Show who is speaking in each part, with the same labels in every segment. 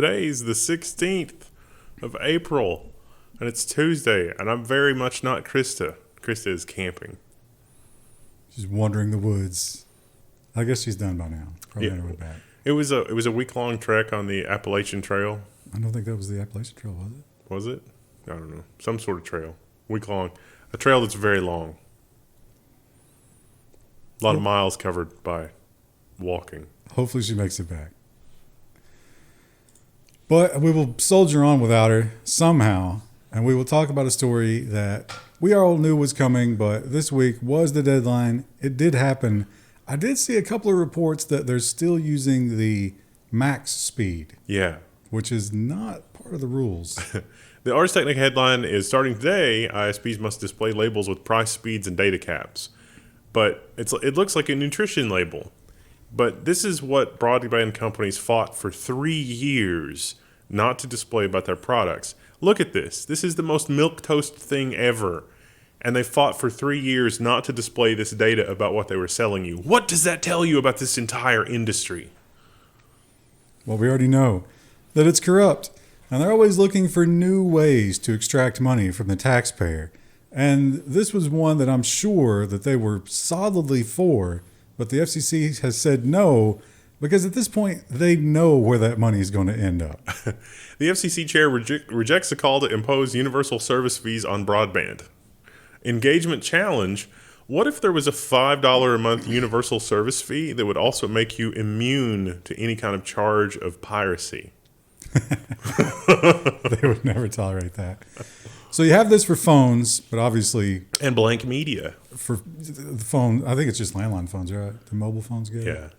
Speaker 1: Today's the 16th of April, and it's Tuesday, and I'm very much not Krista. Krista is camping.
Speaker 2: She's wandering the woods. I guess she's done by now. Probably on her way back.
Speaker 1: It was a week-long trek on the Appalachian Trail.
Speaker 2: I don't think that was the Appalachian Trail, was it?
Speaker 1: Was it? I don't know. Some sort of trail. Week-long. A trail that's very long. A lot of miles covered by walking.
Speaker 2: Hopefully she makes it back. But we will soldier on without her somehow, and we will talk about a story that we all knew was coming, but this week was the deadline. It did happen. I did see a couple of reports that they're still using the max speed.
Speaker 1: Yeah.
Speaker 2: Which is not part of the rules.
Speaker 1: The Ars Technica headline is, starting today, ISPs must display labels with price, speeds, and data caps. But it looks like a nutrition label. But this is what broadband companies fought for 3 years not to display about their products. Look at this. This is the most milquetoast thing ever. And they fought for 3 years not to display this data about what they were selling you. What does that tell you about this entire industry?
Speaker 2: Well, we already know that it's corrupt. And they're always looking for new ways to extract money from the taxpayer. And this was one that I'm sure that they were solidly for, but the FCC has said no, because at this point, they know where that money is going to end up.
Speaker 1: The FCC chair rejects a call to impose universal service fees on broadband. Engagement challenge. What if there was a $5 a month universal service fee that would also make you immune to any kind of charge of piracy?
Speaker 2: They would never tolerate that. So you have this for phones, but obviously...
Speaker 1: And blank media.
Speaker 2: For the phone, I think it's just landline phones, right? The mobile phones get it?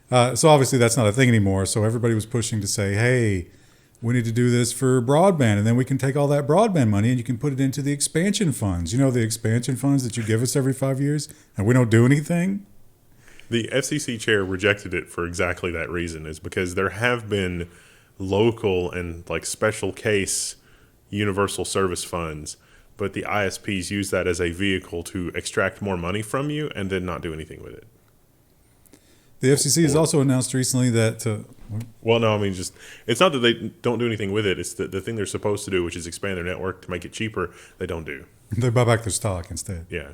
Speaker 1: Yeah.
Speaker 2: So obviously that's not a thing anymore. So everybody was pushing to say, hey, we need to do this for broadband. And then we can take all that broadband money and you can put it into the expansion funds. You know, the expansion funds that you give us every 5 years and we don't do anything?
Speaker 1: The FCC chair rejected it for exactly that reason, is because there have been local and like special case universal service funds, but the ISPs use that as a vehicle to extract more money from you and then not do anything with it.
Speaker 2: The FCC has also announced recently that...
Speaker 1: well, no, I mean, just it's not that they don't do anything with it. It's the thing they're supposed to do, which is expand their network to make it cheaper, they don't do.
Speaker 2: They buy back their stock instead.
Speaker 1: Yeah.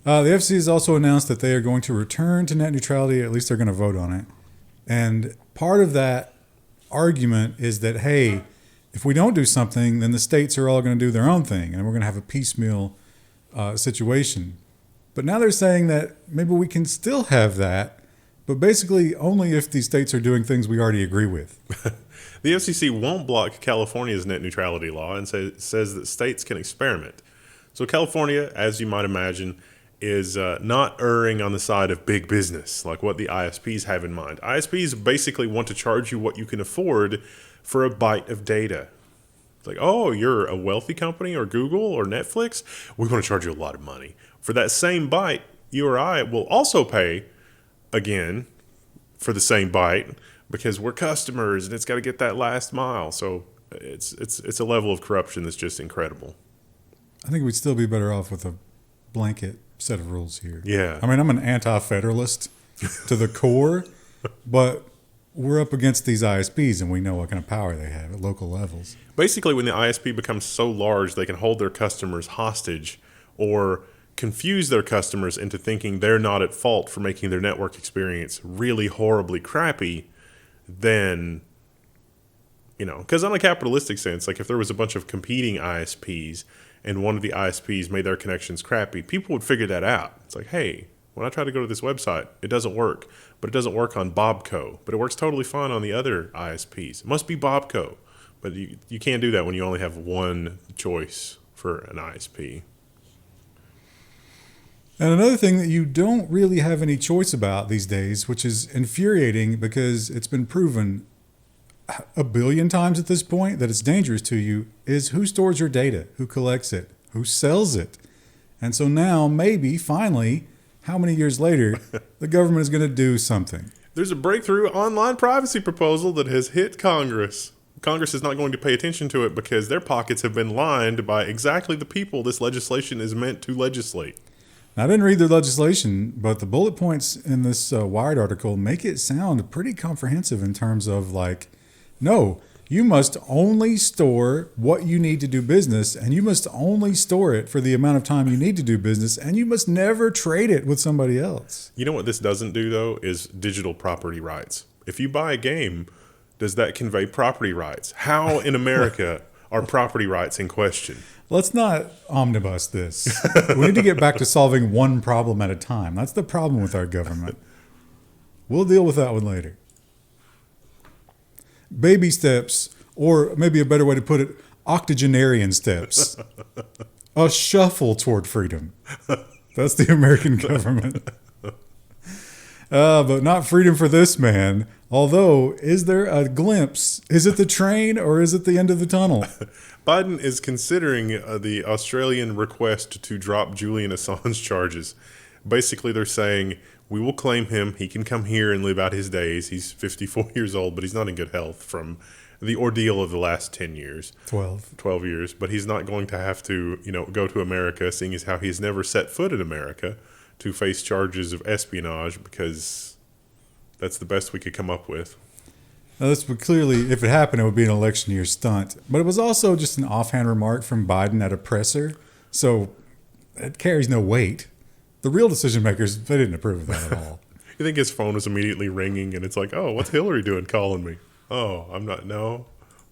Speaker 2: The FCC has also announced that they are going to return to net neutrality. At least they're going to vote on it. And part of that argument is that, hey, if we don't do something, then the states are all going to do their own thing, and we're going to have a piecemeal situation. But now they're saying that maybe we can still have that, but basically only if these states are doing things we already agree with.
Speaker 1: The FCC won't block California's net neutrality law and says that states can experiment. So California, as you might imagine, is not erring on the side of big business, like what the ISPs have in mind. ISPs basically want to charge you what you can afford for a byte of data. It's like, oh, you're a wealthy company or Google or Netflix? We want to charge you a lot of money. For that same byte, you or I will also pay, again, for the same byte because we're customers and it's got to get that last mile. So it's a level of corruption that's just incredible.
Speaker 2: I think we'd still be better off with a blanket set of rules here.
Speaker 1: Yeah.
Speaker 2: I mean, I'm an anti-federalist to the core, but we're up against these ISPs and we know what kind of power they have at local levels.
Speaker 1: Basically, when the ISP becomes so large, they can hold their customers hostage or confuse their customers into thinking they're not at fault for making their network experience really horribly crappy, then, you know, because on a capitalistic sense, like if there was a bunch of competing ISPs and one of the ISPs made their connections crappy, people would figure that out. It's like, hey, when I try to go to this website, it doesn't work, but it doesn't work on Bobco, but it works totally fine on the other ISPs. It must be Bobco, but you can't do that when you only have one choice for an ISP.
Speaker 2: And another thing that you don't really have any choice about these days, which is infuriating because it's been proven a billion times at this point that it's dangerous to you, is who stores your data, who collects it, who sells it. And so now, maybe, finally, how many years later, the government is going to do something.
Speaker 1: There's a breakthrough online privacy proposal that has hit Congress. Congress is not going to pay attention to it because their pockets have been lined by exactly the people this legislation is meant to legislate.
Speaker 2: Now, I didn't read the legislation, but the bullet points in this Wired article make it sound pretty comprehensive in terms of like No, you must only store what you need to do business, and you must only store it for the amount of time you need to do business, and you must never trade it with somebody else.
Speaker 1: You know what this doesn't do, though, is digital property rights. If you buy a game, does that convey property rights? How in America are property rights in question?
Speaker 2: Let's not omnibus this. We need to get back to solving one problem at a time. That's the problem with our government. We'll deal with that one later. Baby steps, or maybe a better way to put it, octogenarian steps. A shuffle toward freedom. That's the American government. But not freedom for this man. Although, is there a glimpse? Is it the train or is it the end of the tunnel?
Speaker 1: Biden is considering the Australian request to drop Julian Assange charges. Basically, they're saying, we will claim him. He can come here and live out his days. He's 54 years old, but he's not in good health from the ordeal of the last 10 years. 12 years. But he's not going to have to, go to America, seeing as how he's never set foot in America, to face charges of espionage, because that's the best we could come up with.
Speaker 2: Now, this would clearly, if it happened, it would be an election year stunt. But it was also just an offhand remark from Biden at a presser. So it carries no weight. The real decision makers, they didn't approve of that at all.
Speaker 1: You think his phone was immediately ringing and it's like, oh, what's Hillary doing calling me? Oh, I'm not, no,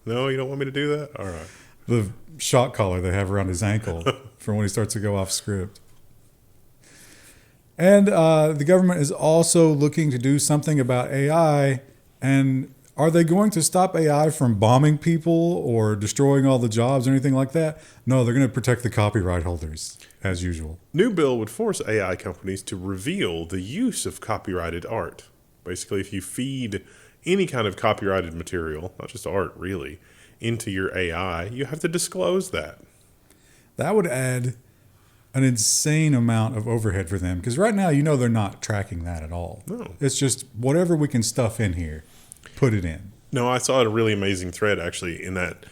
Speaker 1: you don't want me to do that? All right.
Speaker 2: The shock collar they have around his ankle for when he starts to go off script. And the government is also looking to do something about AI. And are they going to stop AI from bombing people or destroying all the jobs or anything like that? No, they're going to protect the copyright holders, as usual.
Speaker 1: New bill would force AI companies to reveal the use of copyrighted art. Basically, if you feed any kind of copyrighted material, not just art really, into your AI, you have to disclose that.
Speaker 2: That would add an insane amount of overhead for them, because right now, they're not tracking that at all.
Speaker 1: No.
Speaker 2: It's just whatever we can stuff in here, put it in.
Speaker 1: No, I saw a really amazing thread actually in that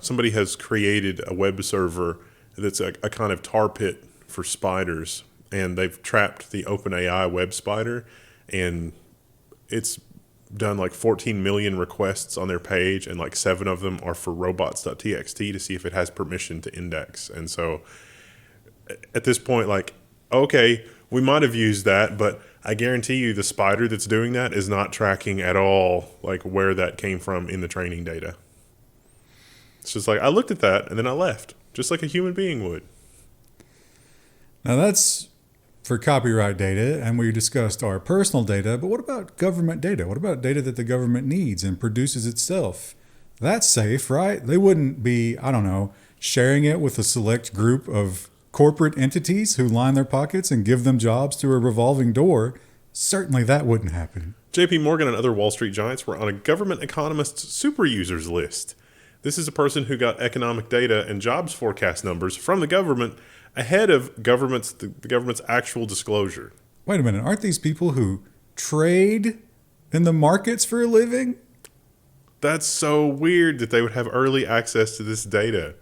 Speaker 1: somebody has created a web server that's a kind of tar pit for spiders, and they've trapped the OpenAI web spider, and it's done like 14 million requests on their page, and like 7 of them are for robots.txt to see if it has permission to index. And so at this point, like, okay, we might have used that, but I guarantee you the spider that's doing that is not tracking at all like where that came from in the training data. It's just like, I looked at that and then I left, just like a human being would.
Speaker 2: Now that's for copyright data, and we discussed our personal data, but what about government data? What about data that the government needs and produces itself? That's safe, right? They wouldn't be, sharing it with a select group of corporate entities who line their pockets and give them jobs through a revolving door. Certainly that wouldn't happen.
Speaker 1: JPMorgan and other Wall Street giants were on a government economist's super users list. This is a person who got economic data and jobs forecast numbers from the government ahead of the government's actual disclosure.
Speaker 2: Wait a minute. Aren't these people who trade in the markets for a living?
Speaker 1: That's so weird that they would have early access to this data.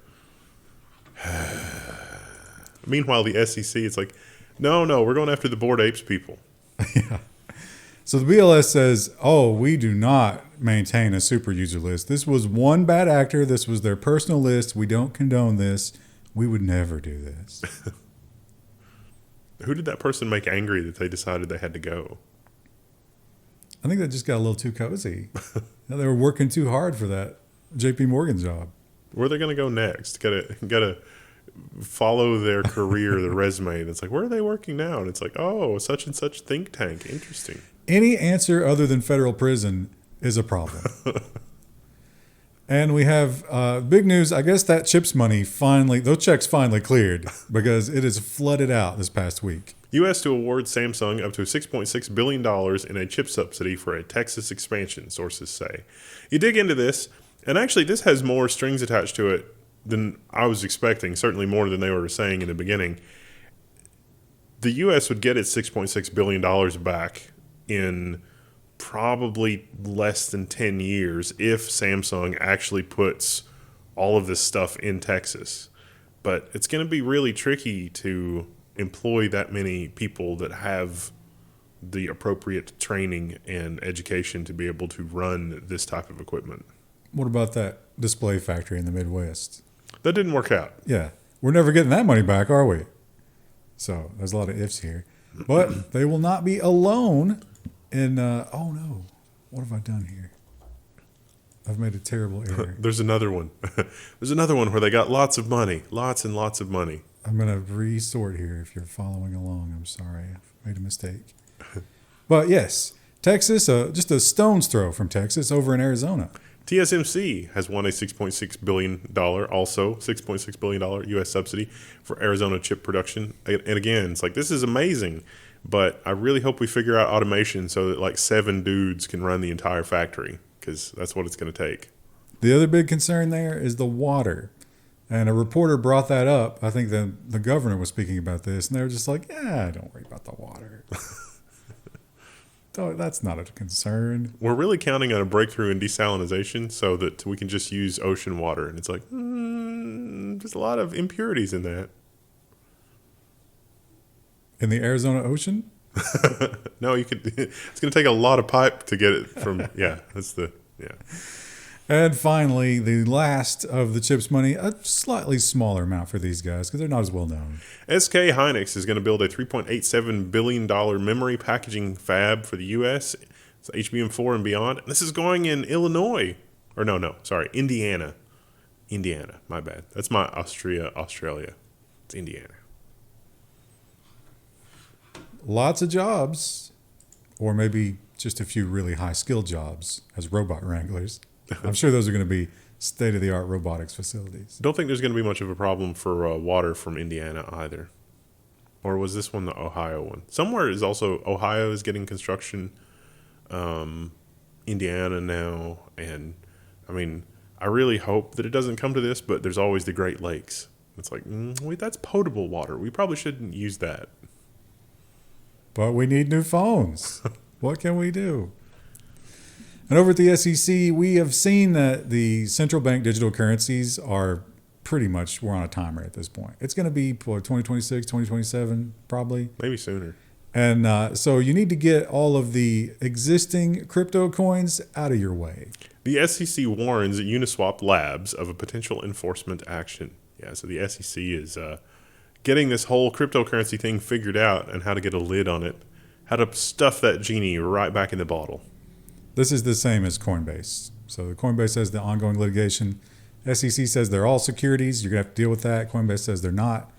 Speaker 1: Meanwhile, the SEC, it's like, no, we're going after the Bored Apes people.
Speaker 2: Yeah. So the BLS says, we do not maintain a super user list. This was one bad actor. This was their personal list. We don't condone this. We would never do this.
Speaker 1: Who did that person make angry that they decided they had to go?
Speaker 2: I think they just got a little too cozy. They were working too hard for that JPMorgan job.
Speaker 1: Where are they going to go next? Gotta follow their career, their resume. And it's like, where are they working now? And it's like, such and such think tank. Interesting.
Speaker 2: Any answer other than federal prison is a problem. And we have big news. I guess that CHIPS money those checks finally cleared because it is flooded out this past week.
Speaker 1: U.S. to award Samsung up to $6.6 billion in a chip subsidy for a Texas expansion, sources say. You dig into this, and actually this has more strings attached to it than I was expecting, certainly more than they were saying in the beginning. The U.S. would get its $6.6 billion back in probably less than 10 years if Samsung actually puts all of this stuff in Texas. But it's going to be really tricky to employ that many people that have the appropriate training and education to be able to run this type of equipment.
Speaker 2: what about that display factory in the Midwest?
Speaker 1: That didn't work out.
Speaker 2: Yeah, we're never getting that money back, are we? So there's a lot of ifs here. But they will not be alone in, oh no, what have I done here? I've made a terrible error.
Speaker 1: There's another one. There's another one where they got lots of money, lots and lots of money.
Speaker 2: I'm going to resort here if you're following along. I'm sorry. I've made a mistake. But yes, Texas, just a stone's throw from Texas over in Arizona.
Speaker 1: TSMC has won a $6.6 billion, also $6.6 billion U.S. subsidy for Arizona chip production. And again, it's like, this is amazing, but I really hope we figure out automation so that like 7 dudes can run the entire factory, because that's what it's going to take.
Speaker 2: The other big concern there is the water. And a reporter brought that up. I think the governor was speaking about this, and they were just like, yeah, don't worry about the water. That's not a concern.
Speaker 1: We're really counting on a breakthrough in desalinization so that we can just use ocean water. And it's like, there's a lot of impurities in that.
Speaker 2: In the Arizona ocean?
Speaker 1: No, you could. It's going to take a lot of pipe to get it from. Yeah, yeah.
Speaker 2: And finally, the last of the CHIPS money, a slightly smaller amount for these guys because they're not as well known.
Speaker 1: SK hynix is going to build a $3.87 billion memory packaging fab for the U.S. It's HBM4 and beyond. This is going in Illinois. Or sorry, Indiana. Indiana, my bad. That's my Australia. It's Indiana.
Speaker 2: Lots of jobs, or maybe just a few really high-skilled jobs as robot wranglers. I'm sure those are going to be state-of-the-art robotics facilities.
Speaker 1: Don't think there's going to be much of a problem for water from Indiana either. Or was this one the Ohio one? Somewhere is also Ohio is getting construction. Indiana now. And, I mean, I really hope that it doesn't come to this, but there's always the Great Lakes. It's like, wait, that's potable water. We probably shouldn't use that.
Speaker 2: But we need new phones. What can we do? And over at the SEC, we have seen that the central bank digital currencies are pretty much, we're on a timer at this point. It's going to be 2026, 2027, probably.
Speaker 1: Maybe sooner.
Speaker 2: And so you need to get all of the existing crypto coins out of your way.
Speaker 1: The SEC warns Uniswap Labs of a potential enforcement action. Yeah, so the SEC is getting this whole cryptocurrency thing figured out and how to get a lid on it, how to stuff that genie right back in the bottle.
Speaker 2: This is the same as Coinbase. So the Coinbase has the ongoing litigation. SEC says they're all securities. You're going to have to deal with that. Coinbase says they're not.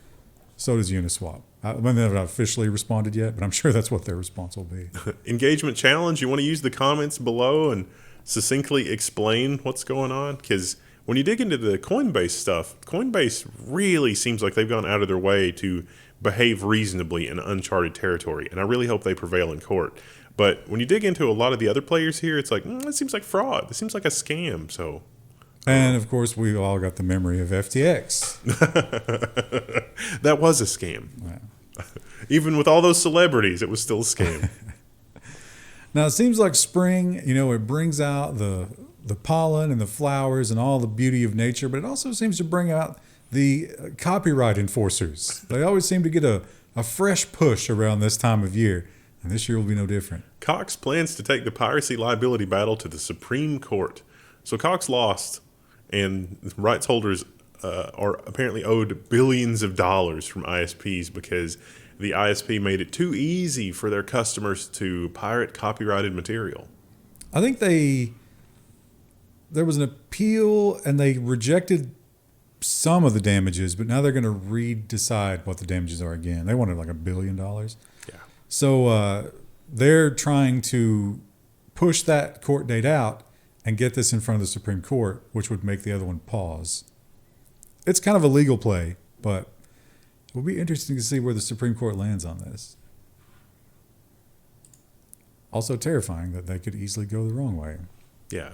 Speaker 2: So does Uniswap. They haven't officially responded yet, but I'm sure that's what their response will be.
Speaker 1: Engagement challenge. You want to use the comments below and succinctly explain what's going on? Because when you dig into the Coinbase stuff, Coinbase really seems like they've gone out of their way to behave reasonably in uncharted territory. And I really hope they prevail in court. But when you dig into a lot of the other players here, it's like, it seems like fraud. It seems like a scam. So,
Speaker 2: and of course, we've all got the memory of FTX.
Speaker 1: That was a scam.
Speaker 2: Wow.
Speaker 1: Even with all those celebrities, it was still a scam.
Speaker 2: Now, it seems like spring, it brings out the pollen and the flowers and all the beauty of nature, but it also seems to bring out the copyright enforcers. They always seem to get a fresh push around this time of year. And this year will be no different.
Speaker 1: Cox plans to take the piracy liability battle to the Supreme Court. So Cox lost, and rights holders are apparently owed billions of dollars from ISPs because the ISP made it too easy for their customers to pirate copyrighted material.
Speaker 2: I think there was an appeal, and they rejected some of the damages, but now they're going to redecide what the damages are again. They wanted like $1 billion.
Speaker 1: Yeah.
Speaker 2: So they're trying to push that court date out and get this in front of the Supreme Court, which would make the other one pause. It's kind of a legal play, but it will be interesting to see where the Supreme Court lands on this. Also terrifying that they could easily go the wrong way.
Speaker 1: Yeah.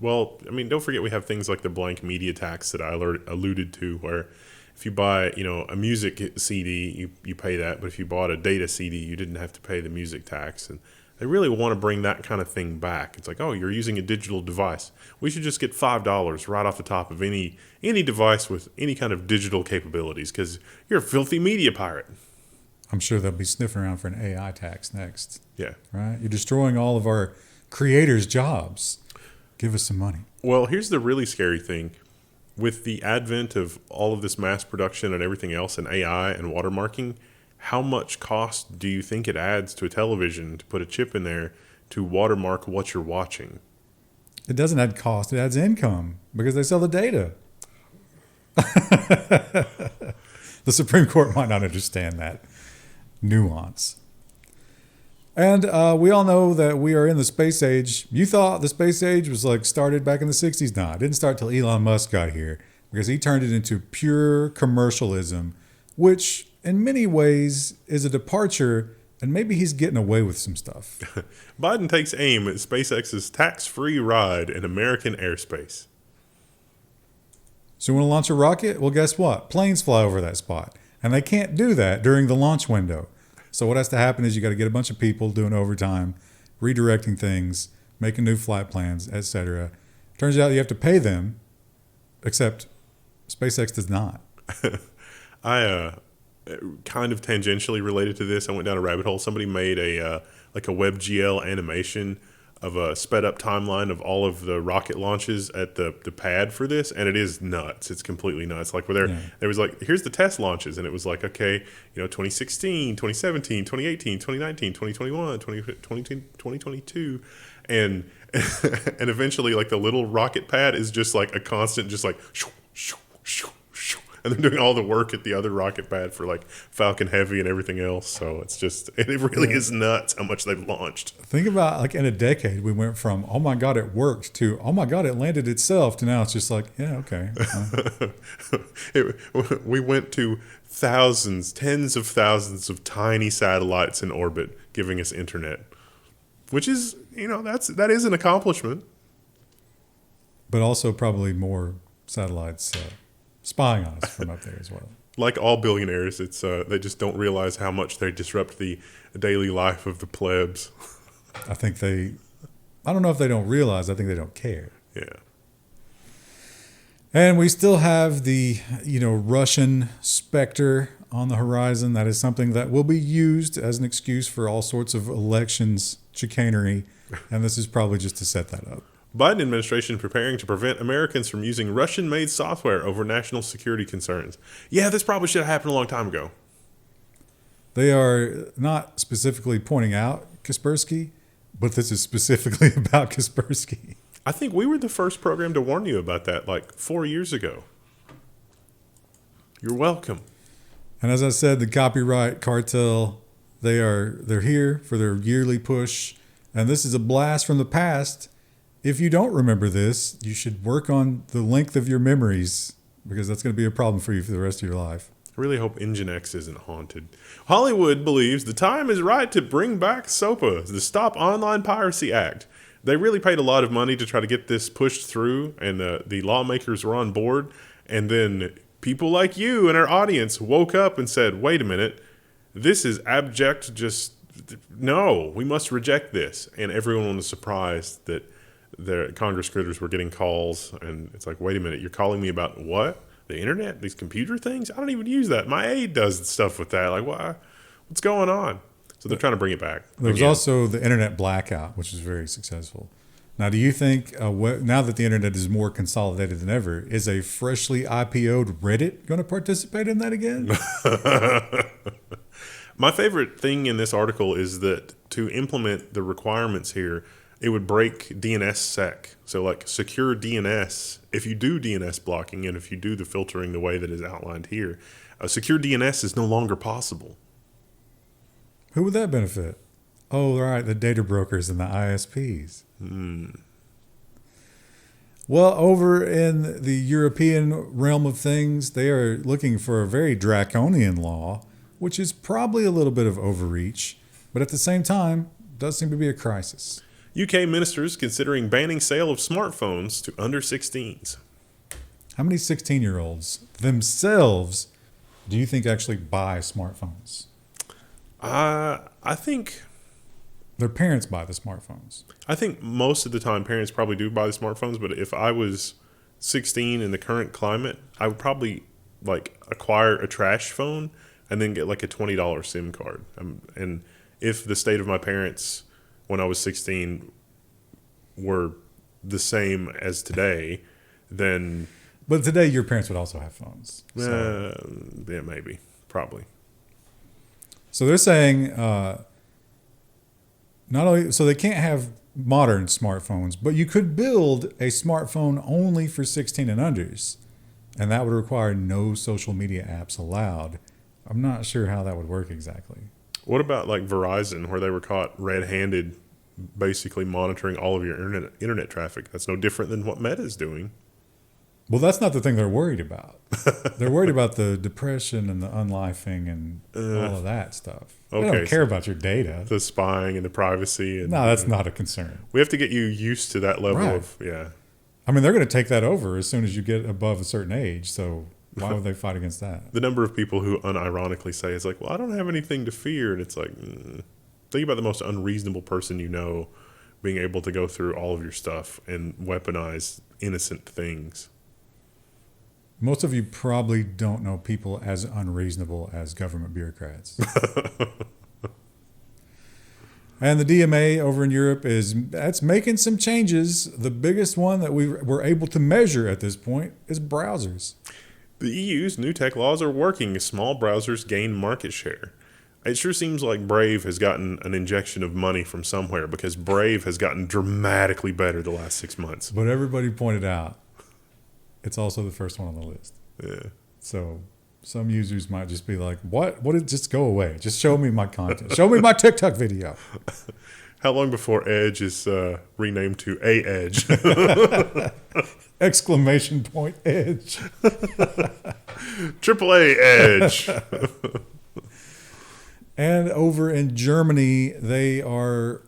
Speaker 1: Don't forget we have things like the blank media tax that I alluded to, where if you buy, a music CD, you pay that. But if you bought a data CD, you didn't have to pay the music tax. And they really want to bring that kind of thing back. It's like, oh, you're using a digital device. We should just get $5 right off the top of any device with any kind of digital capabilities because you're a filthy media pirate.
Speaker 2: I'm sure they'll be sniffing around for an AI tax next.
Speaker 1: Yeah.
Speaker 2: Right? You're destroying all of our creators' jobs. Give us some money.
Speaker 1: Well, here's the really scary thing. With the advent of all of this mass production and everything else and AI and watermarking, how much cost do you think it adds to a television to put a chip in there to watermark what you're watching?
Speaker 2: It doesn't add cost. It adds income because they sell the data. The Supreme Court might not understand that nuance. And we all know that we are in the space age. You thought the space age was like started back in the 60s. No, it didn't start till Elon Musk got here because he turned it into pure commercialism, which in many ways is a departure, and maybe he's getting away with some stuff.
Speaker 1: Biden takes aim at SpaceX's tax-free ride in American airspace.
Speaker 2: So you want to launch a rocket? Well, guess what? Planes fly over that spot. And they can't do that during the launch window. So what has to happen is you got to get a bunch of people doing overtime, redirecting things, making new flight plans, etc. Turns out you have to pay them, except SpaceX does not.
Speaker 1: I kind of tangentially related to this. I went down a rabbit hole. Somebody made a WebGL animation of a sped up timeline of all of the rocket launches at the pad for this, and it is nuts. It's completely nuts. Like where there was like, here's the test launches, and it was like, okay, 2016, 2017, 2018, 2019, 2021, 2022, and and eventually like the little rocket pad is just like a constant, just like shoo, shoo, shoo, shoo. And they're doing all the work at the other rocket pad for like Falcon Heavy and everything else. So it's just, it really is nuts how much they've launched.
Speaker 2: Think about like in a decade, we went from, oh my God, it worked to, oh my God, it landed itself to now it's just like, yeah, okay.
Speaker 1: We went to thousands, tens of thousands of tiny satellites in orbit giving us internet, which is, that is an accomplishment.
Speaker 2: But also probably more satellites spying on us from up there as well.
Speaker 1: Like all billionaires, it's they just don't realize how much they disrupt the daily life of the plebs.
Speaker 2: I don't know if they don't realize, I think they don't care.
Speaker 1: Yeah.
Speaker 2: And we still have the, Russian specter on the horizon. That is something that will be used as an excuse for all sorts of elections chicanery. And this is probably just to set that up.
Speaker 1: Biden administration preparing to prevent Americans from using Russian-made software over national security concerns. Yeah, this probably should have happened a long time ago.
Speaker 2: They are not specifically pointing out Kaspersky, but this is specifically about Kaspersky.
Speaker 1: I think we were the first program to warn you about that like 4 years ago. You're welcome.
Speaker 2: And as I said, the copyright cartel, they're here for their yearly push. And this is a blast from the past. If you don't remember this, you should work on the length of your memories because that's going to be a problem for you for the rest of your life.
Speaker 1: I really hope Engine X isn't haunted. Hollywood believes the time is right to bring back SOPA, the Stop Online Piracy Act. They really paid a lot of money to try to get this pushed through, and the lawmakers were on board. And then people like you and our audience woke up and said, wait a minute, this is abject, no, we must reject this. And everyone was surprised that the Congress critters were getting calls, and it's like, wait a minute, you're calling me about what? The internet? These computer things? I don't even use that. My aide does stuff with that. Like, why? What's going on? So they're trying to bring it back.
Speaker 2: There was also the internet blackout, which was very successful. Now, do you think, now that the internet is more consolidated than ever, is a freshly IPO'd Reddit going to participate in that again?
Speaker 1: My favorite thing in this article is that to implement the requirements here, it would break DNSSEC. So like secure DNS, if you do DNS blocking and if you do the filtering the way that is outlined here, secure DNS is no longer possible.
Speaker 2: Who would that benefit? Oh, right, the data brokers and the ISPs. Well, over in the European realm of things, they are looking for a very draconian law, which is probably a little bit of overreach, but at the same time, does seem to be a crisis.
Speaker 1: UK ministers considering banning sale of smartphones to under 16s.
Speaker 2: How many 16-year-olds themselves do you think actually buy smartphones?
Speaker 1: I think
Speaker 2: their parents buy the smartphones.
Speaker 1: I think most of the time parents probably do buy the smartphones, but if I was 16 in the current climate, I would probably like acquire a trash phone and then get like a $20 SIM card. And if the state of my parents when I was 16 were the same as today, then
Speaker 2: But today, your parents would also have phones. So,
Speaker 1: yeah, maybe, probably.
Speaker 2: so they're saying not only so they can't have modern smartphones, but you could build a smartphone only for 16 and unders, and that would require no social media apps allowed. I'm not sure how that would work exactly.
Speaker 1: What about like Verizon, where they were caught red-handed, basically monitoring all of your internet traffic? That's no different than what Meta's doing.
Speaker 2: Well, that's not the thing they're worried about. They're worried about the depression and the unlifing and all of that stuff. They
Speaker 1: Okay,
Speaker 2: don't care about your data.
Speaker 1: The spying and the privacy. And,
Speaker 2: No, that's not a concern.
Speaker 1: We have to get you used to that level
Speaker 2: Right.
Speaker 1: of, yeah.
Speaker 2: I mean, they're going to take that over as soon as you get above a certain age. So why would they fight against that?
Speaker 1: The number of people who unironically say, it's like, well, I don't have anything to fear. And it's like, think about the most unreasonable person you know being able to go through all of your stuff and weaponize innocent things.
Speaker 2: Most of you probably don't know people as unreasonable as government bureaucrats. And the DMA over in Europe that's making some changes. The biggest one that we were able to measure at this point is browsers.
Speaker 1: The EU's new tech laws are working as small browsers gain market share. It sure seems like Brave has gotten an injection of money from somewhere, because Brave has gotten dramatically better the last 6 months.
Speaker 2: But everybody pointed out it's also the first one on the list.
Speaker 1: Yeah.
Speaker 2: So some users might just be like, what? What did just go away? Just show me my content. Show me my TikTok video.
Speaker 1: How long before Edge is renamed to A Edge?
Speaker 2: Exclamation point Edge.
Speaker 1: Triple A Edge.
Speaker 2: And over in Germany, they are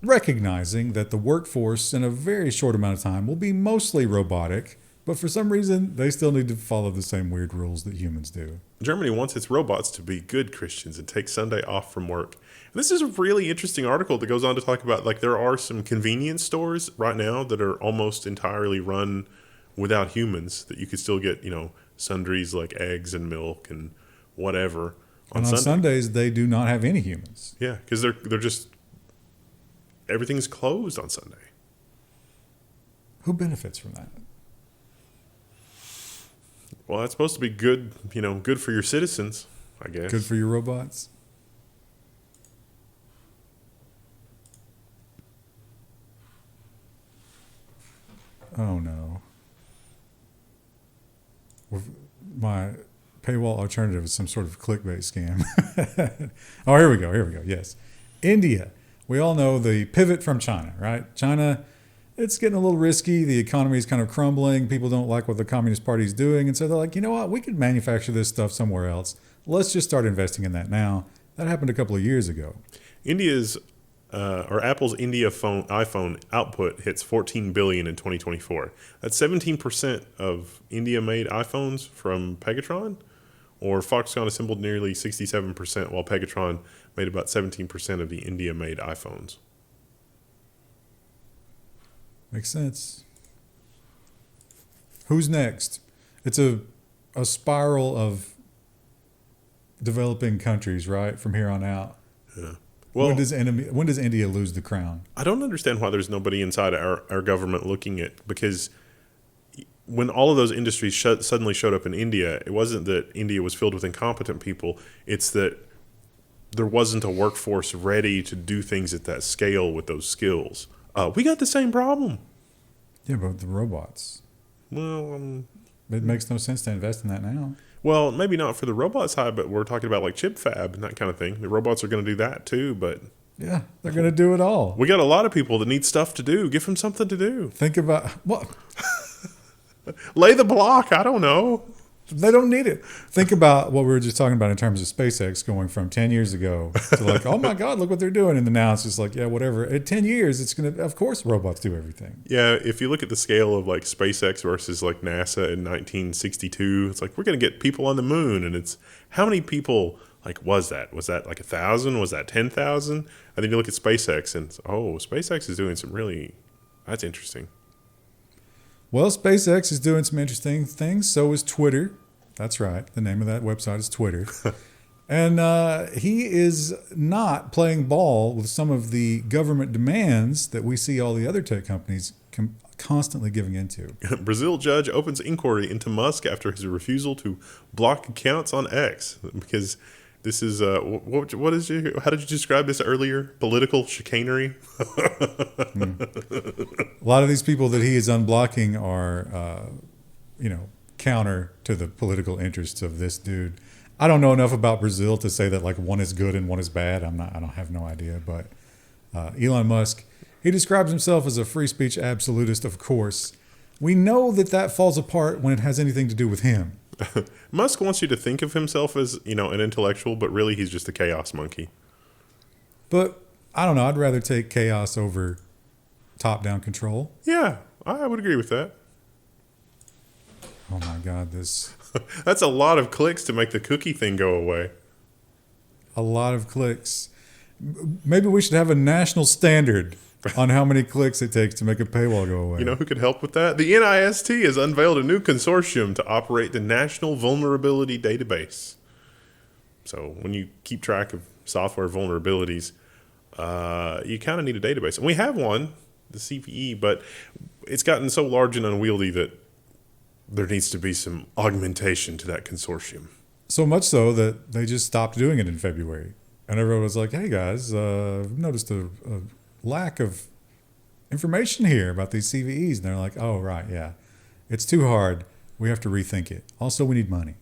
Speaker 2: recognizing that the workforce in a very short amount of time will be mostly robotic. But for some reason, they still need to follow the same weird rules that humans do.
Speaker 1: Germany wants its robots to be good Christians and take Sunday off from work. And this is a really interesting article that goes on to talk about, like, there are some convenience stores right now that are almost entirely run without humans, that you could still get, sundries like eggs and milk and whatever
Speaker 2: On Sundays, they do not have any humans.
Speaker 1: Yeah, because they're just, everything's closed on Sunday.
Speaker 2: Who benefits from that?
Speaker 1: Well, that's supposed to be good, good for your citizens, I guess.
Speaker 2: Good for your robots? Oh, no. My paywall alternative is some sort of clickbait scam. Oh, here we go. Yes. India. We all know the pivot from China, right? China, it's getting a little risky. The economy is kind of crumbling. People don't like what the Communist Party is doing. And so they're like, you know what? We could manufacture this stuff somewhere else. Let's just start investing in that now. That happened a couple of years ago.
Speaker 1: Apple's India iPhone output hits 14 billion in 2024. That's 17% of India-made iPhones from Pegatron, or Foxconn assembled nearly 67%, while Pegatron made about 17% of the India-made iPhones.
Speaker 2: Makes sense. Who's next? It's a spiral of developing countries, right? From here on out.
Speaker 1: Yeah. Well,
Speaker 2: when does India lose the crown?
Speaker 1: I don't understand why there's nobody inside our government looking at, because when all of those industries suddenly showed up in India, it wasn't that India was filled with incompetent people. It's that there wasn't a workforce ready to do things at that scale with those skills. We got the same problem.
Speaker 2: Yeah, but the robots.
Speaker 1: Well,
Speaker 2: it makes no sense to invest in that now.
Speaker 1: Well, maybe not for the robot side, but we're talking about like chip fab and that kind of thing. The robots are going to do that too, but
Speaker 2: yeah, they're going to do it all.
Speaker 1: We got a lot of people that need stuff to do. Give them something to do.
Speaker 2: Think about what?
Speaker 1: Lay the block. I don't know.
Speaker 2: They don't need it. Think about what we were just talking about in terms of SpaceX going from 10 years ago to like, oh my God, look what they're doing. And then now it's just like, yeah, whatever. At 10 years, it's going to, of course, robots do everything.
Speaker 1: Yeah, if you look at the scale of like SpaceX versus like NASA in 1962, it's like we're going to get people on the moon. And it's how many people like was that? Was that like 1,000? Was that 10,000? And then you look at SpaceX and, SpaceX is doing some really, that's interesting.
Speaker 2: Well, SpaceX is doing some interesting things. So is Twitter. That's right. The name of that website is Twitter. And he is not playing ball with some of the government demands that we see all the other tech companies constantly giving into.
Speaker 1: Brazil judge opens inquiry into Musk after his refusal to block accounts on X, because this is what is how did you describe this earlier? Political chicanery.
Speaker 2: A lot of these people that he is unblocking are, counter to the political interests of this dude. I don't know enough about Brazil to say that like one is good and one is bad. I don't have no idea. But Elon Musk, he describes himself as a free speech absolutist. Of course, we know that falls apart when it has anything to do with him.
Speaker 1: Musk wants you to think of himself as, an intellectual, but really he's just a chaos monkey.
Speaker 2: But I don't know. I'd rather take chaos over top-down control.
Speaker 1: Yeah, I would agree with that.
Speaker 2: Oh my God,
Speaker 1: That's a lot of clicks to make the cookie thing go away.
Speaker 2: A lot of clicks. Maybe we should have a national standard on how many clicks it takes to make a paywall go away.
Speaker 1: You know who could help with that? The NIST has unveiled a new consortium to operate the National Vulnerability Database. So when you keep track of software vulnerabilities, you kind of need a database. And we have one, the CVE, but it's gotten so large and unwieldy that there needs to be some augmentation to that consortium.
Speaker 2: So much so that they just stopped doing it in February. And everyone was like, hey guys, I've noticed a lack of information here about these CVEs. And they're like, oh, right, yeah. It's too hard. We have to rethink it. Also, we need money.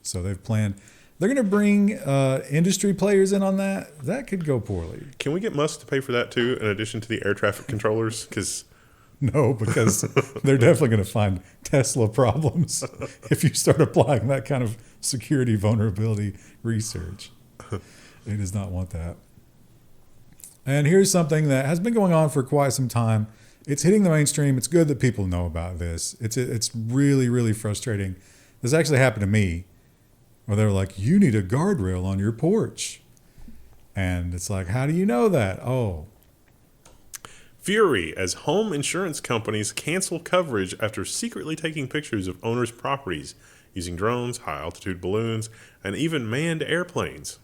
Speaker 2: So they've planned. They're going to bring industry players in on that. That could go poorly.
Speaker 1: Can we get Musk to pay for that too, in addition to the air traffic controllers?
Speaker 2: No, because they're definitely going to find Tesla problems if you start applying that kind of security vulnerability research. He does not want that. And here's something that has been going on for quite some time. It's hitting the mainstream. It's good that people know about this. It's really, really frustrating. This actually happened to me, where they were like, you need a guardrail on your porch. And it's like, how do you know that? Oh.
Speaker 1: Fury as home insurance companies cancel coverage after secretly taking pictures of owners' properties using drones, high-altitude balloons, and even manned airplanes.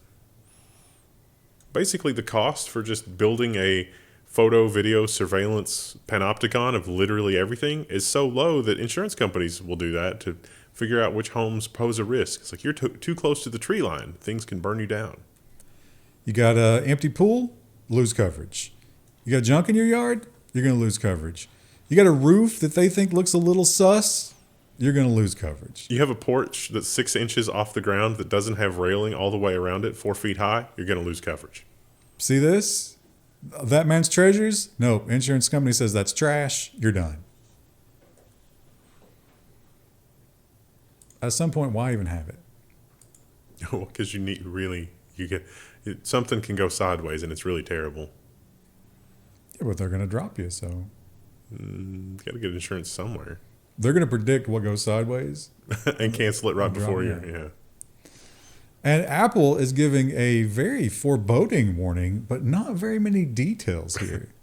Speaker 1: Basically, the cost for just building a photo, video, surveillance panopticon of literally everything is so low that insurance companies will do that to figure out which homes pose a risk. It's like, you're too close to the tree line. Things can burn you down.
Speaker 2: You got an empty pool, lose coverage. You got junk in your yard, you're going to lose coverage. You got a roof that they think looks a little sus, you're going to lose coverage.
Speaker 1: You have a porch that's 6 inches off the ground that doesn't have railing all the way around it, 4 feet high, you're going to lose coverage.
Speaker 2: See this? That man's treasures? No, insurance company says that's trash, you're done. At some point, why even have it?
Speaker 1: Oh, because something can go sideways and it's really terrible.
Speaker 2: Yeah, but they're going to drop you, so.
Speaker 1: Got to get insurance somewhere.
Speaker 2: They're going to predict what goes sideways.
Speaker 1: And cancel it right before you. Yeah.
Speaker 2: And Apple is giving a very foreboding warning, but not very many details here.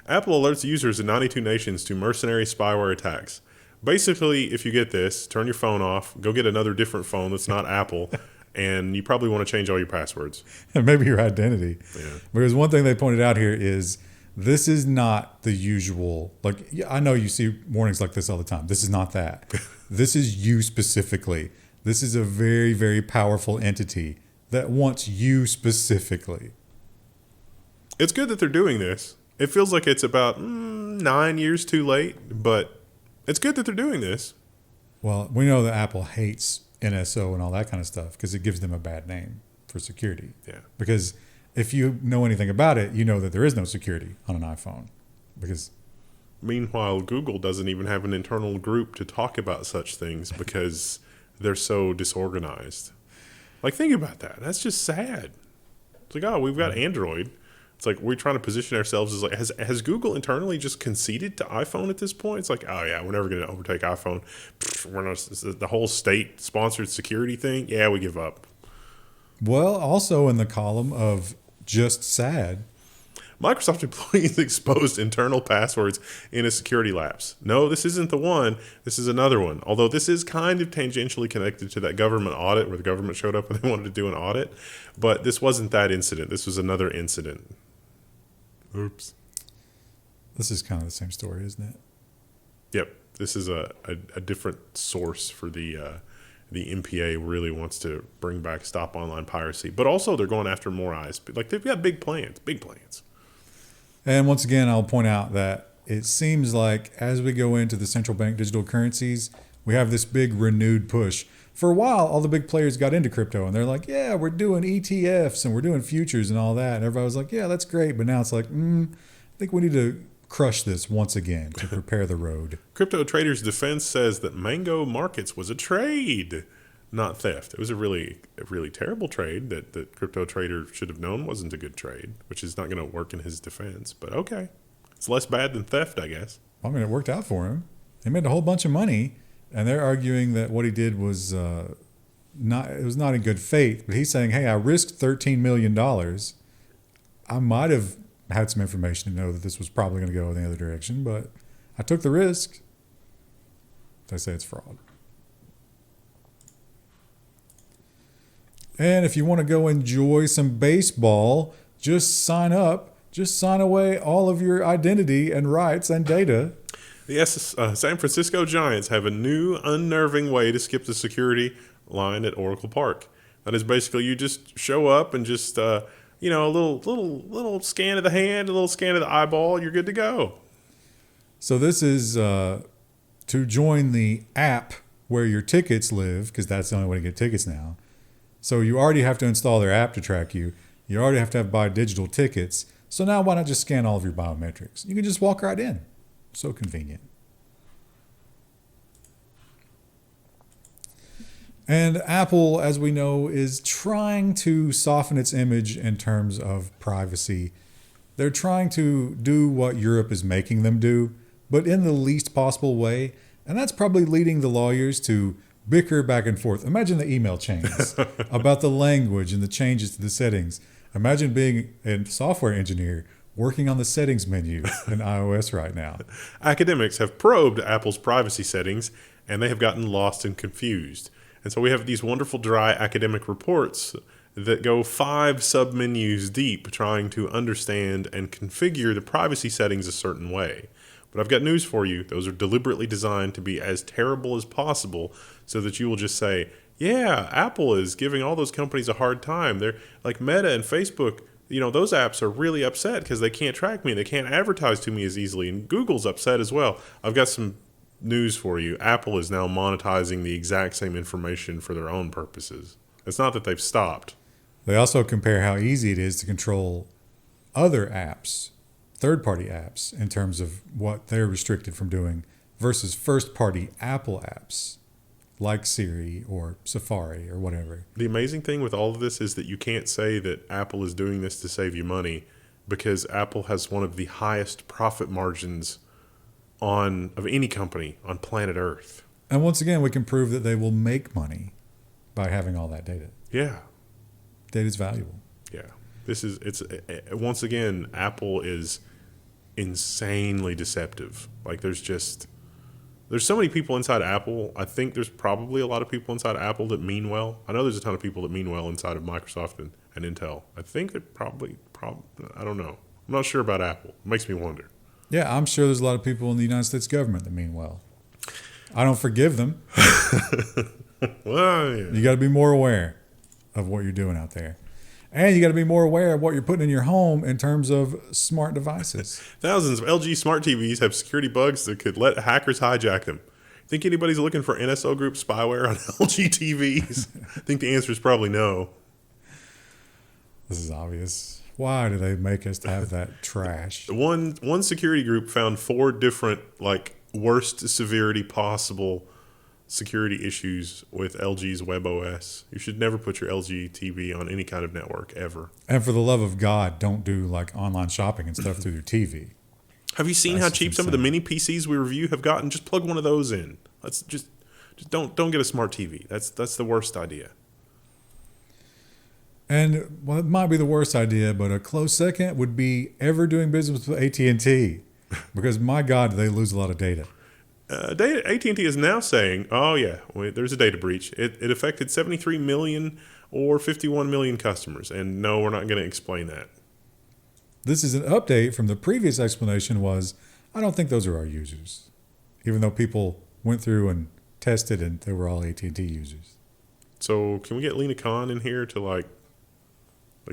Speaker 1: Apple alerts users in 92 nations to mercenary spyware attacks. Basically, if you get this, turn your phone off, go get another different phone that's not Apple, and you probably want to change all your passwords.
Speaker 2: And maybe your identity.
Speaker 1: Yeah.
Speaker 2: Because one thing they pointed out here is this is not the usual, like, I know you see warnings like this all the time. This is not that. This is you specifically. This is a very, very powerful entity that wants you specifically.
Speaker 1: It's good that they're doing this. It feels like it's about 9 years too late, but it's good that they're doing this.
Speaker 2: Well, we know that Apple hates NSO and all that kind of stuff because it gives them a bad name for security.
Speaker 1: Yeah.
Speaker 2: Because if you know anything about it, you know that there is no security on an iPhone. Because
Speaker 1: meanwhile, Google doesn't even have an internal group to talk about such things because they're so disorganized. Like, think about that. That's just sad. It's like, oh, we've got Android. It's like we're trying to position ourselves as like, has Google internally just conceded to iPhone at this point? It's like, oh yeah, we're never going to overtake iPhone. We're not, the whole state-sponsored security thing. Yeah, we give up.
Speaker 2: Well, also in the column of just sad,
Speaker 1: Microsoft employees exposed internal passwords in a security lapse. No, this isn't the one. This is another one. Although this is kind of tangentially connected to that government audit where the government showed up and they wanted to do an audit. But this wasn't that incident. This was another incident. Oops.
Speaker 2: This is kind of the same story, isn't it?
Speaker 1: Yep. This is a different source for the MPA really wants to bring back stop online piracy, but also they're going after more ISP. Like they've got big plans.
Speaker 2: And once again, I'll point out that it seems like as we go into the central bank digital currencies, we have this big renewed push. For a while, all the big players got into crypto and they're like, yeah, we're doing ETFs and we're doing futures and all that. And everybody was like, yeah, that's great. But now it's like, I think we need to crush this once again to prepare the road.
Speaker 1: Crypto Traders Defense says that Mango Markets was a trade, not theft. It was a really terrible trade that Crypto Trader should have known wasn't a good trade, which is not going to work in his defense. But okay, it's less bad than theft, I guess.
Speaker 2: I mean, it worked out for him. He made a whole bunch of money, and they're arguing that what he did was not in good faith. But he's saying, hey, I risked $13 million. I might have had some information to know that this was probably going to go in the other direction, but I took the risk. They say it's fraud. And if you want to go enjoy some baseball, just sign up. Just sign away all of your identity and rights and data.
Speaker 1: The San Francisco Giants have a new unnerving way to skip the security line at Oracle Park. That is basically you just show up and just a little scan of the hand, a little scan of the eyeball, you're good to go.
Speaker 2: So this is to join the app where your tickets live, because that's the only way to get tickets now. So you already have to install their app to track you. You already have to buy digital tickets. So now why not just scan all of your biometrics? You can just walk right in. So convenient. And Apple, as we know, is trying to soften its image in terms of privacy. They're trying to do what Europe is making them do, but in the least possible way. And that's probably leading the lawyers to bicker back and forth. Imagine the email chains about the language and the changes to the settings. Imagine being a software engineer working on the settings menu in iOS right now.
Speaker 1: Academics have probed Apple's privacy settings, and they have gotten lost and confused. And so we have these wonderful dry academic reports that go 5 submenus deep trying to understand and configure the privacy settings a certain way. But I've got news for you. Those are deliberately designed to be as terrible as possible so that you will just say, yeah, Apple is giving all those companies a hard time. They're like Meta and Facebook, those apps are really upset because they can't track me. They can't advertise to me as easily. And Google's upset as well. I've got some news for you. Apple is now monetizing the exact same information for their own purposes. It's not that they've stopped.
Speaker 2: They also compare how easy it is to control other apps, third-party apps, in terms of what they're restricted from doing versus first-party Apple apps like Siri or Safari or whatever.
Speaker 1: The amazing thing with all of this is that you can't say that Apple is doing this to save you money because Apple has one of the highest profit margins of any company on planet Earth.
Speaker 2: And once again, we can prove that they will make money by having all that data.
Speaker 1: Yeah.
Speaker 2: Data's valuable.
Speaker 1: Yeah. Once again, Apple is insanely deceptive. Like there's so many people inside Apple. I think there's probably a lot of people inside Apple that mean well. I know there's a ton of people that mean well inside of Microsoft and Intel. I think that probably, I don't know. I'm not sure about Apple. It makes me wonder.
Speaker 2: Yeah, I'm sure there's a lot of people in the United States government that mean well. I don't forgive them.
Speaker 1: Well, yeah.
Speaker 2: You got to be more aware of what you're doing out there. And you got to be more aware of what you're putting in your home in terms of smart devices.
Speaker 1: Thousands of LG Smart TVs have security bugs that could let hackers hijack them. Think anybody's looking for NSO Group spyware on LG TVs? I think the answer is probably no.
Speaker 2: This is obvious. Why do they make us have that trash?
Speaker 1: One security group found 4 different, worst severity possible security issues with LG's WebOS. You should never put your LG TV on any kind of network ever.
Speaker 2: And for the love of God, don't do online shopping and stuff through your TV.
Speaker 1: Have you seen how cheap some of the mini PCs we review have gotten? Just plug one of those in. Let's just don't get a smart TV. That's the worst idea.
Speaker 2: And well, it might be the worst idea, but a close second would be ever doing business with AT&T, because my God, they lose a lot of data.
Speaker 1: AT&T is now saying, oh yeah, there's a data breach. It affected 73 million or 51 million customers, and no, we're not going to explain that.
Speaker 2: This is an update from the previous explanation was, I don't think those are our users. Even though people went through and tested and they were all AT&T users.
Speaker 1: So can we get Lena Khan in here to like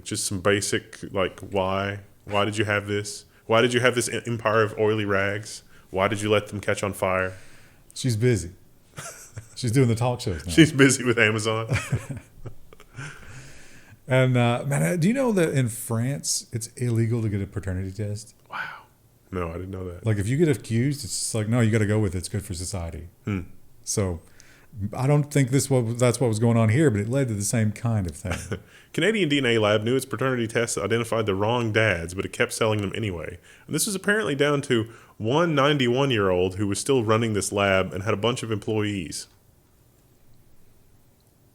Speaker 1: just some basic, like, why did you have this? Why did you have this empire of oily rags? Why did you let them catch on fire?
Speaker 2: She's busy. She's doing the talk shows now.
Speaker 1: She's busy with Amazon.
Speaker 2: And man, do you know that in France it's illegal to get a paternity test?
Speaker 1: Wow. No, I didn't know that.
Speaker 2: Like if you get accused, it's just like, no, you got to go with it. It's good for society. So I don't think that's what was going on here, but it led to the same kind of thing.
Speaker 1: Canadian DNA lab knew its paternity tests identified the wrong dads, but it kept selling them anyway. And this was apparently down to one 91-year-old who was still running this lab and had a bunch of employees.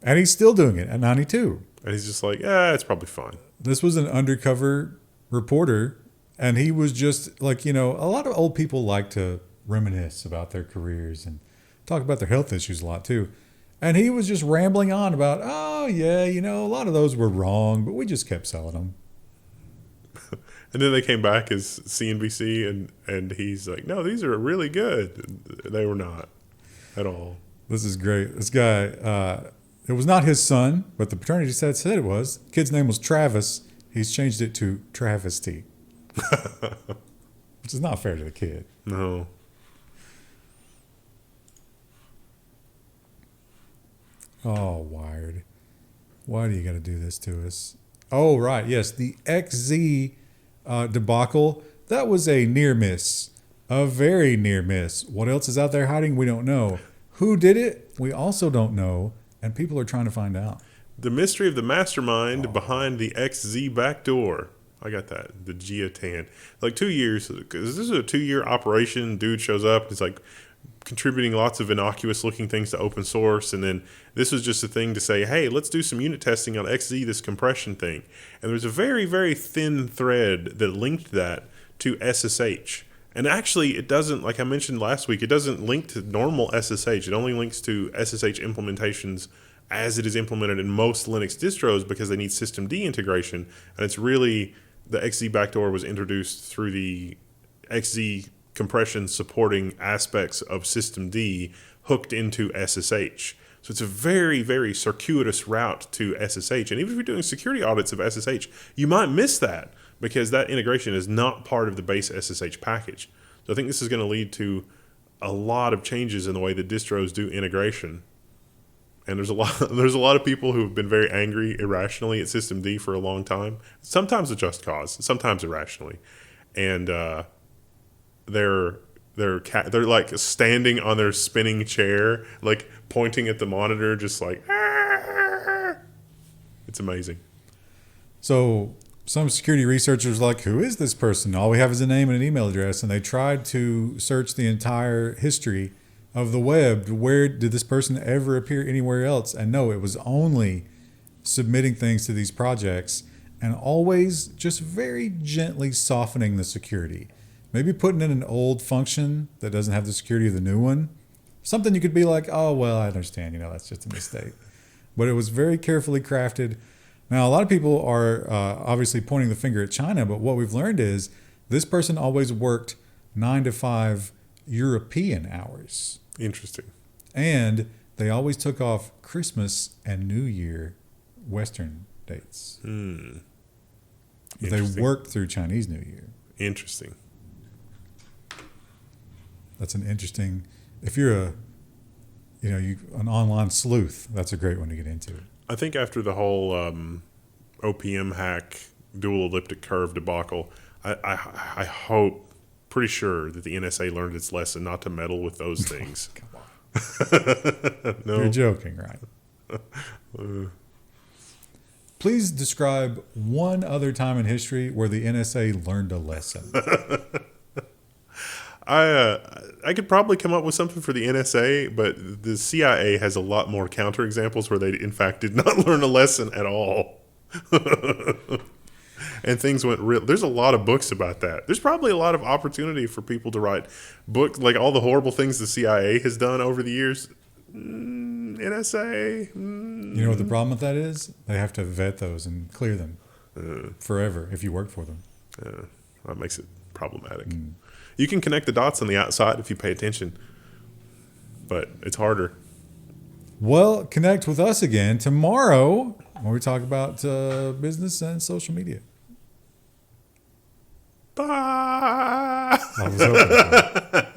Speaker 2: And he's still doing it at 92.
Speaker 1: And he's just like, it's probably fine.
Speaker 2: This was an undercover reporter, and he was just like, a lot of old people like to reminisce about their careers and talk about their health issues a lot too. And he was just rambling on about, a lot of those were wrong, but we just kept selling them.
Speaker 1: And then they came back as CNBC, and he's like, no, these are really good. They were not at all.
Speaker 2: This is great. This guy, it was not his son, but the paternity test said it was. Kid's name was Travis. He's changed it to travesty, which is not fair to the kid.
Speaker 1: No.
Speaker 2: Oh, Wired. Why do you got to do this to us? Oh, right. Yes, the XZ debacle. That was a near miss. A very near miss. What else is out there hiding? We don't know. Who did it? We also don't know. And people are trying to find out.
Speaker 1: The mystery of the mastermind behind the XZ backdoor. I got that. The Geotan. Like 2 years. Because this is a 2-year operation. Dude shows up. It's like contributing lots of innocuous looking things to open source. And then this was just a thing to say, hey, let's do some unit testing on XZ, this compression thing. And there's a very, very thin thread that linked that to SSH. And actually, it doesn't, like I mentioned last week, it doesn't link to normal SSH. It only links to SSH implementations as it is implemented in most Linux distros because they need systemd integration. And it's really, the XZ backdoor was introduced through the XZ compression supporting aspects of systemd hooked into SSH. So it's a very, very circuitous route to SSH. And even if you're doing security audits of SSH, you might miss that, because that integration is not part of the base SSH package. So I think this is going to lead to a lot of changes in the way that distros do integration. And there's a lot of people who have been very angry irrationally at systemd for a long time. Sometimes with just cause, sometimes irrationally. And they're like standing on their spinning chair, like pointing at the monitor, just like, Arr! It's amazing.
Speaker 2: So some security researchers like, who is this person? All we have is a name and an email address. And they tried to search the entire history of the web. Where did this person ever appear anywhere else? And no, it was only submitting things to these projects and always just very gently softening the security. Maybe putting in an old function that doesn't have the security of the new one. Something you could be like, oh, well, I understand. That's just a mistake. But it was very carefully crafted. Now, a lot of people are obviously pointing the finger at China, but what we've learned is this person always worked 9 to 5 European hours.
Speaker 1: Interesting.
Speaker 2: And they always took off Christmas and New Year Western dates. They worked through Chinese New Year.
Speaker 1: Interesting.
Speaker 2: That's an interesting, if you're an online sleuth, that's a great one to get into.
Speaker 1: I think after the whole OPM hack, dual elliptic curve debacle, I hope, pretty sure that the NSA learned its lesson not to meddle with those things.
Speaker 2: Come on. No. You're joking, right? Please describe one other time in history where the NSA learned a lesson.
Speaker 1: I could probably come up with something for the NSA, but the CIA has a lot more counterexamples where they, in fact, did not learn a lesson at all. And things went real. There's a lot of books about that. There's probably a lot of opportunity for people to write books, like all the horrible things the CIA has done over the years. NSA.
Speaker 2: You know what the problem with that is? They have to vet those and clear them forever if you work for them.
Speaker 1: That makes it problematic. You can connect the dots on the outside if you pay attention, but it's harder.
Speaker 2: Well, connect with us again tomorrow when we talk about business and social media.
Speaker 1: Bye.
Speaker 2: I was hoping for it.